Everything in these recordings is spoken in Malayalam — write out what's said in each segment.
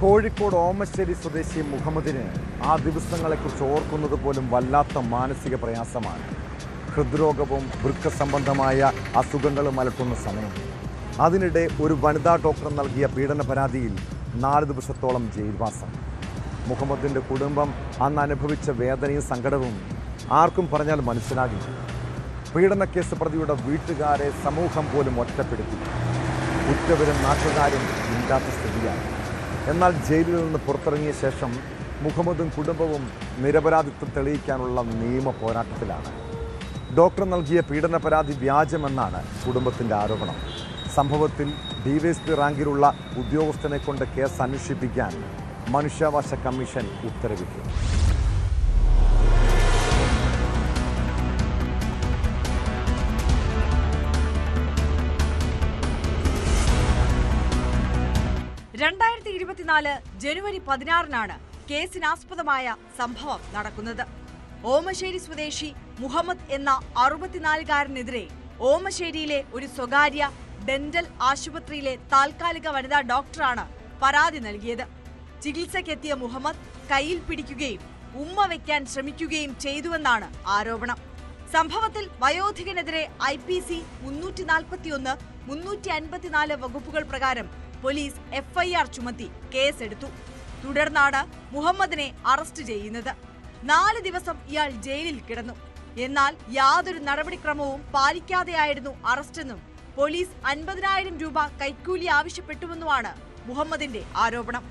കോഴിക്കോട് ഓമശ്ശേരി സ്വദേശി മുഹമ്മദിന് ആ ദിവസങ്ങളെക്കുറിച്ച് ഓർക്കുന്നത് പോലും വല്ലാത്ത മാനസിക പ്രയാസമാണ്. ഹൃദ്രോഗവും വൃക്ക സംബന്ധമായ അസുഖങ്ങളും അലട്ടുന്ന സമയം. അതിനിടെ ഒരു വനിതാ ഡോക്ടർ നൽകിയ പീഡന പരാതിയിൽ 4 ദിവസത്തോളം ജയിൽവാസം. മുഹമ്മദിൻ്റെ കുടുംബം അന്ന് അനുഭവിച്ച വേദനയും സങ്കടവും ആർക്കും പറഞ്ഞാൽ മനസ്സിലാകില്ല. പീഡനക്കേസ് പ്രതിയുടെ വീട്ടുകാരെ സമൂഹം പോലും ഒറ്റപ്പെടുത്തി. കുറ്റവരും നാട്ടുകാരും ഇല്ലാത്ത സ്ഥിതിയാണ്. എന്നാൽ ജയിലിൽ നിന്ന് പുറത്തിറങ്ങിയ ശേഷം മുഹമ്മദും കുടുംബവും നിരപരാധിത്വം തെളിയിക്കാനുള്ള നിയമ പോരാട്ടത്തിലാണ്. ഡോക്ടർ നൽകിയ പീഡന പരാതി വ്യാജമെന്നാണ് കുടുംബത്തിൻ്റെ ആരോപണം. സംഭവത്തിൽ ഡിവൈഎസ്പി റാങ്കിലുള്ള ഉദ്യോഗസ്ഥനെ കൊണ്ട് കേസ് അന്വേഷിപ്പിക്കാൻ മനുഷ്യാവകാശ കമ്മീഷൻ ഉത്തരവിട്ടു. ജനുവരി 16 കേസിനാസ്പദമായ സംഭവം നടക്കുന്നത്. ഓമശ്ശേരി സ്വദേശി മുഹമ്മദ് എന്ന 64-കാരനെതിരെ ഓമശ്ശേരിയിലെ ഒരു സ്വകാര്യ ഡെന്റൽ ആശുപത്രിയിലെ താൽക്കാലിക വനിതാ ഡോക്ടറാണ് പരാതി നൽകിയത്. ചികിത്സയ്ക്കെത്തിയ മുഹമ്മദ് കയ്യിൽ പിടിക്കുകയും ഉമ്മ വയ്ക്കാൻ ശ്രമിക്കുകയും ചെയ്തുവെന്നാണ് ആരോപണം. സംഭവത്തിൽ വയോധികനെതിരെ IPC 341, 354 വകുപ്പുകൾ പ്രകാരം പോലീസ് FIR ചുമത്തി കേസെടുത്തു. തുടർന്നാണ് മുഹമ്മദിനെ അറസ്റ്റ് ചെയ്യുന്നത്. 4 ദിവസം ഇയാൾ ജയിലിൽ കിടന്നു. എന്നാൽ യാതൊരു നടപടിക്രമവും പാലിക്കാതെയായിരുന്നു അറസ്റ്റെന്നും പോലീസ് 50,000 രൂപ കൈക്കൂലി ആവശ്യപ്പെട്ടുവെന്നുമാണ് മുഹമ്മദിന്റെ ആരോപണം.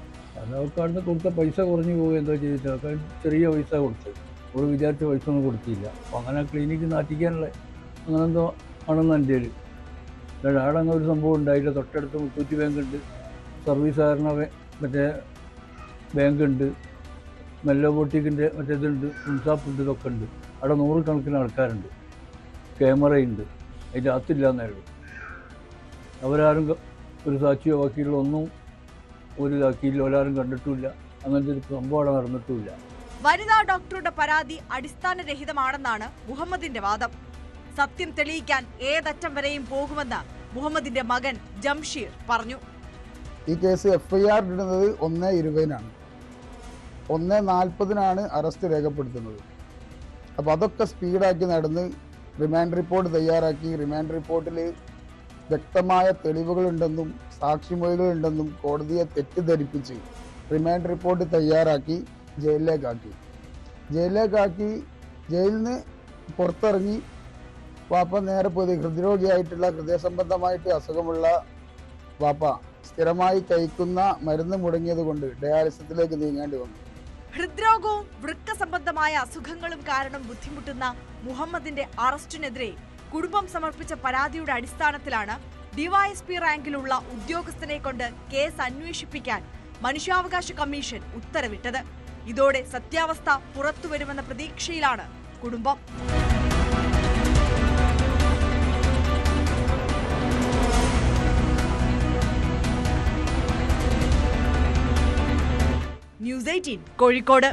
അവർക്കാടുന്ന് കൊടുത്ത പൈസ കുറഞ്ഞു പോകുക എന്താ ചെയ്തിട്ട് ചെറിയ പൈസ കൊടുത്ത് ഒരു വിചാരിച്ച പൈസ ഒന്നും കൊടുത്തില്ല. അപ്പോൾ അങ്ങനെ ക്ലിനിക്ക് നാട്ടിക്കാനുള്ള അങ്ങനെ എന്തോ ആണെന്ന് എൻ്റെ അവിടെ അങ്ങനെ ഒരു സംഭവം ഉണ്ടായില്ല. തൊട്ടടുത്ത് മുത്തൂറ്റ് ബാങ്ക് ഉണ്ട്, സർവീസ് സഹകരണ മറ്റേ ബാങ്ക് ഉണ്ട്, മെല്ലോ ബോട്ടിക്കിൻ്റെ മറ്റേതുണ്ട്, ഇൻസാപ്പുണ്ട്, ഇതൊക്കെ ഉണ്ട്. അവിടെ 100 കണക്കിന് ആൾക്കാരുണ്ട്, ക്യാമറയുണ്ട്. അതിൻ്റെ അകത്തില്ല എന്നായിരുന്നു. അവരാരും ഒരു സാക്ഷിയോ വക്കീലോ ഒന്നും ഒരു ഇതാക്കിയില്ല, ഒരാരും കണ്ടിട്ടുമില്ല. അങ്ങനത്തെ ഒരു സംഭവം അവിടെ നടന്നിട്ടുമില്ല. വനിതാ ഡോക്ടറുടെ പരാതി അടിസ്ഥാനരഹിതമാണെന്നാണ് മുഹമ്മദിന്റെ വാദം. സത്യം തെളിയിക്കാൻ ഏതറ്റം വരെയും പോകുമെന്ന് മുഹമ്മദിന്റെ മകൻ ജംഷീർ പറഞ്ഞു. ഈ കേസ് FIR ഇടുന്നത് 1/20-നാണ്. 1/40-നാണ് അറസ്റ്റ് രേഖപ്പെടുത്തുന്നത്. അപ്പോൾ അതൊക്കെ സ്പീഡാക്കി നടന്ന് റിമാൻഡ് റിപ്പോർട്ട് തയ്യാറാക്കി. റിമാൻഡ് റിപ്പോർട്ടിൽ വ്യക്തമായ തെളിവുകളുണ്ടെന്നും സാക്ഷിമൊഴികളുണ്ടെന്നും കോടതിയെ തെറ്റിദ്ധരിപ്പിച്ച് റിമാൻഡ് റിപ്പോർട്ട് തയ്യാറാക്കി ജയിലിലേക്കാക്കി. ജയിലിൽ നിന്ന് പുറത്തിറങ്ങി വാപ്പ നേരെ പോയി ഹൃദ്രോഗിയായിട്ടുള്ള ഹൃദയ സംബന്ധമായിട്ട് അസുഖമുള്ള വാപ്പ സ്ഥിരമായി കഴിക്കുന്ന മരുന്ന് മുടങ്ങിയത് കൊണ്ട് ഡയാലിസിസിലേക്ക് നീങ്ങേണ്ടി വന്നു. ഹൃദ്രോഗവും വൃക്ക സംബന്ധമായ അസുഖങ്ങളും കാരണം ബുദ്ധിമുട്ടുന്ന മുഹമ്മദിന്റെ അറസ്റ്റിനെതിരെ കുടുംബം സമർപ്പിച്ച പരാതിയുടെ അടിസ്ഥാനത്തിലാണ് ഡിവൈഎസ്പി റാങ്കിലുള്ള ഉദ്യോഗസ്ഥനെ കൊണ്ട് കേസ് അന്വേഷിപ്പിക്കാൻ മനുഷ്യാവകാശ കമ്മീഷൻ ഉത്തരവിട്ടത്. ഇതോടെ സത്യാവസ്ഥ പുറത്തുവരുമെന്ന പ്രതീക്ഷയിലാണ് കുടുംബം. News 18 കോഴിക്കോട്.